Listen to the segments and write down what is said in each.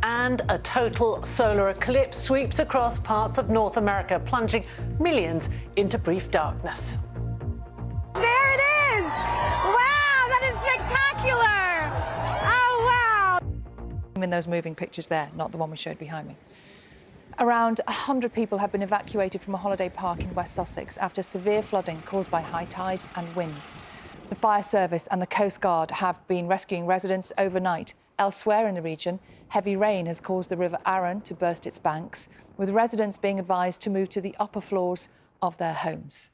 And a total solar eclipse sweeps across parts of North America, plunging millions into brief darkness. There it is! Wow, that is spectacular! Oh, wow! In those moving pictures there, not the one we showed behind me. Around 100 people have been evacuated from a holiday park in West Sussex after severe flooding caused by high tides and winds. The fire service and the Coast Guard have been rescuing residents overnight. Elsewhere in the region, heavy rain has caused the River Arun to burst its banks, with residents being advised to move to the upper floors of their homes.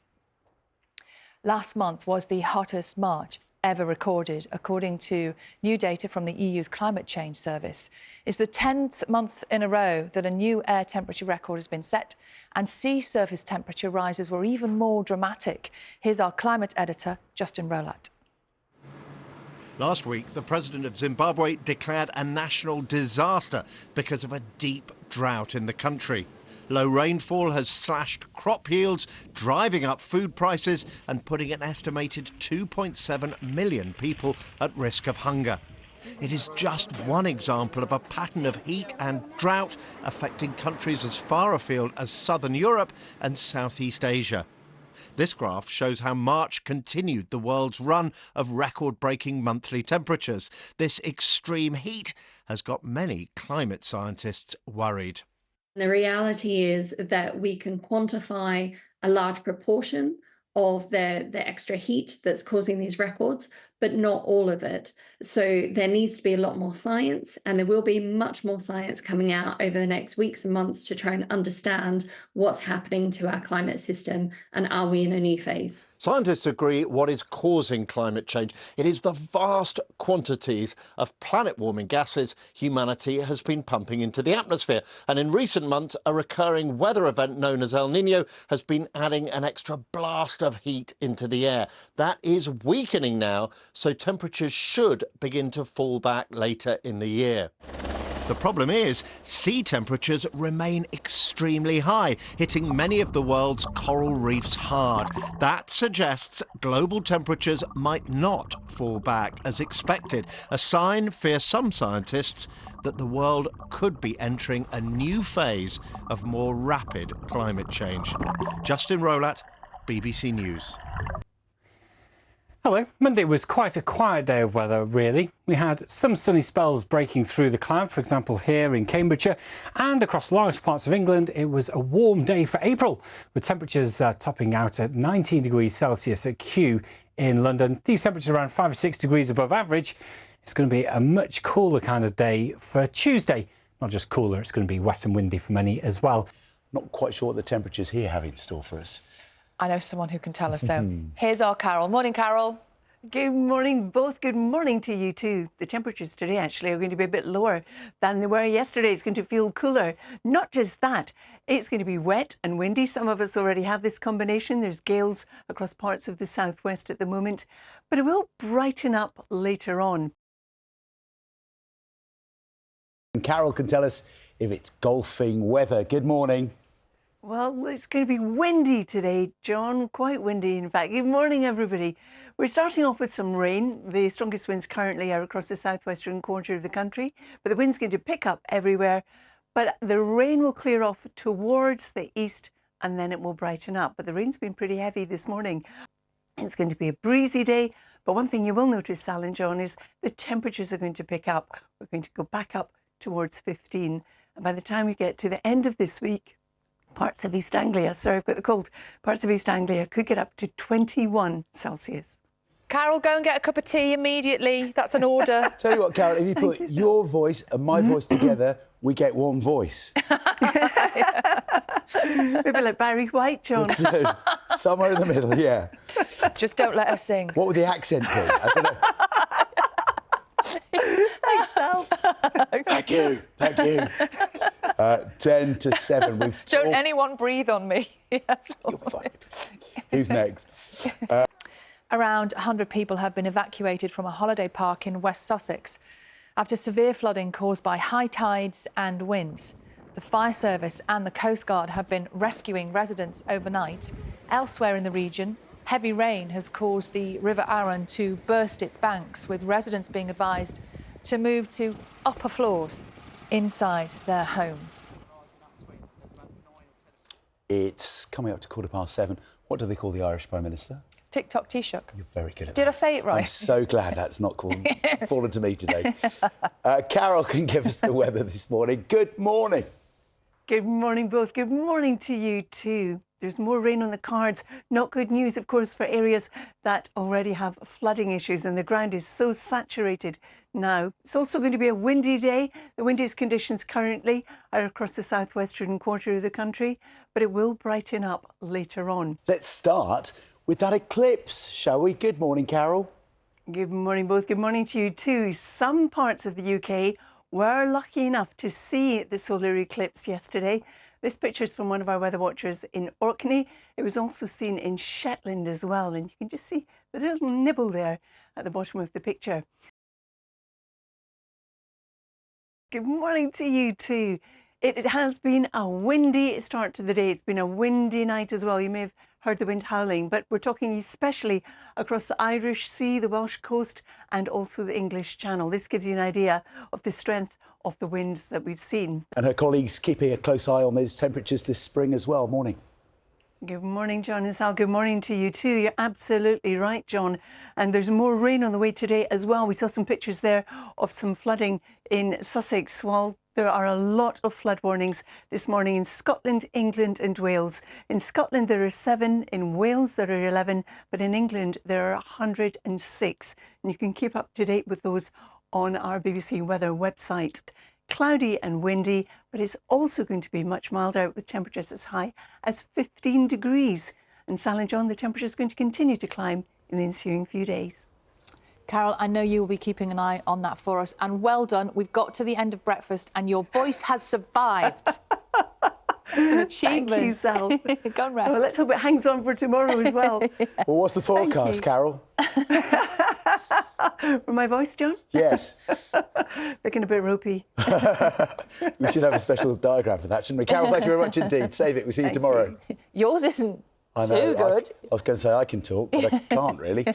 Last month was the hottest March ever recorded, according to new data from the EU's Climate Change Service. It's the 10th month in a row that a new air temperature record has been set, and sea surface temperature rises were even more dramatic. Here's our climate editor, Justin Rowlatt. Last week, the president of Zimbabwe declared a national disaster because of a deep drought in the country. Low rainfall has slashed crop yields, driving up food prices and putting an estimated 2.7 million people at risk of hunger. It is just one example of a pattern of heat and drought affecting countries as far afield as southern Europe and Southeast Asia. This graph shows how March continued the world's run of record-breaking monthly temperatures. This extreme heat has got many climate scientists worried. The reality is that we can quantify a large proportion of the extra heat that's causing these records, but not all of it. So there needs to be a lot more science, and there will be much more science coming out over the next weeks and months to try and understand what's happening to our climate system and are we in a new phase. Scientists agree what is causing climate change. It is the vast quantities of planet-warming gases humanity has been pumping into the atmosphere. And in recent months, a recurring weather event known as El Nino has been adding an extra blast of heat into the air. That is weakening now, so temperatures should begin to fall back later in the year. The problem is, sea temperatures remain extremely high, hitting many of the world's coral reefs hard. That suggests global temperatures might not fall back as expected, a sign, fear some scientists, that the world could be entering a new phase of more rapid climate change. Justin Rowlatt, BBC News. Hello. Monday was quite a quiet day of weather, really. We had some sunny spells breaking through the cloud, for example, here in Cambridgeshire, and across large parts of England. It was a warm day for April, with temperatures topping out at 19 degrees Celsius at Kew in London. These temperatures around 5 or 6 degrees above average. It's going to be a much cooler kind of day for Tuesday. Not just cooler, it's going to be wet and windy for many as well. Not quite sure what the temperatures here have in store for us. I know someone who can tell us, though. Here's our Carol. Morning, Carol. Good morning, both. Good morning to you too. The temperatures today actually are going to be a bit lower than they were yesterday. It's going to feel cooler. Not just that, it's going to be wet and windy. Some of us already have this combination. There's gales across parts of the southwest at the moment, but it will brighten up later on. And Carol can tell us if it's golfing weather. Good morning. Well, it's going to be windy today, John, quite windy, in fact. Good morning, everybody. We're starting off with some rain. The strongest winds currently are across the southwestern quarter of the country, but the wind's going to pick up everywhere. But the rain will clear off towards the east and then it will brighten up. But the rain's been pretty heavy this morning. It's going to be a breezy day. But one thing you will notice, Sal and John, is the temperatures are going to pick up. We're going to go back up towards 15. And by the time we get to the end of this week, parts of East Anglia, sorry, I've got the cold, parts of East Anglia could get up to 21 Celsius. Carol, go and get a cup of tea immediately. That's an order. Tell you what, Carol, if you put your voice and my voice together, we get one voice. Maybe like Barry White, John. Somewhere in the middle, yeah. Just don't let her sing. What would the accent be? I don't know. Thanks, Sal. Thank you, thank you. 10 to 7. Don't anyone breathe on me. Yes. You'll be fine. Who's next? Around 100 people have been evacuated from a holiday park in West Sussex after severe flooding caused by high tides and winds. The fire service and the Coast Guard have been rescuing residents overnight. Elsewhere in the region, heavy rain has caused the River Arun to burst its banks, with residents being advised to move to upper floors inside their homes. It's coming up to 7:15. What do they call the Irish Prime Minister? TikTok Taoiseach. You're very good at that. Did I say it right? I'm so glad that's not fallen to me today. Carol can give us the weather this morning. Good morning. Good morning, both. Good morning to you too. There's more rain on the cards. Not good news, of course, for areas that already have flooding issues, and the ground is so saturated now. It's also going to be a windy day. The windiest conditions currently are across the southwestern quarter of the country, but it will brighten up later on. Let's start with that eclipse, shall we? Good morning, Carol. Good morning, both. Good morning to you too. Some parts of the UK were lucky enough to see the solar eclipse yesterday. This picture is from one of our weather watchers in Orkney. It was also seen in Shetland as well, and you can just see the little nibble there at the bottom of the picture. Good morning to you too. It has been a windy start to the day. It's been a windy night as well. You may have heard the wind howling, but we're talking especially across the Irish Sea, the Welsh coast, and also the English Channel. This gives you an idea of the strength of the winds that we've seen. And her colleagues keeping a close eye on those temperatures this spring as well. Morning. Good morning, John and Sal. Good morning to you too. You're absolutely right, John. And there's more rain on the way today as well. We saw some pictures there of some flooding in Sussex. Well, there are a lot of flood warnings this morning in Scotland, England and Wales. In Scotland, there are 7. In Wales, there are 11. But in England, there are 106. And you can keep up to date with those on our BBC Weather website. Cloudy and windy, but it's also going to be much milder with temperatures as high as 15 degrees. And Sal and John, the temperature is going to continue to climb in the ensuing few days. Carol, I know you will be keeping an eye on that for us. And well done. We've got to the end of breakfast and your voice has survived. It's an achievement. Thank you, Sal. Go and rest. Well, let's hope it hangs on for tomorrow as well. Yeah. Well, what's the forecast, Carol? For my voice, John? Yes. Looking a bit ropey. We should have a special diagram for that, shouldn't we? Carol, thank you very much indeed. Save it. We'll see you tomorrow. Yours isn't I know, too good. I was going to say I can talk, but I can't really.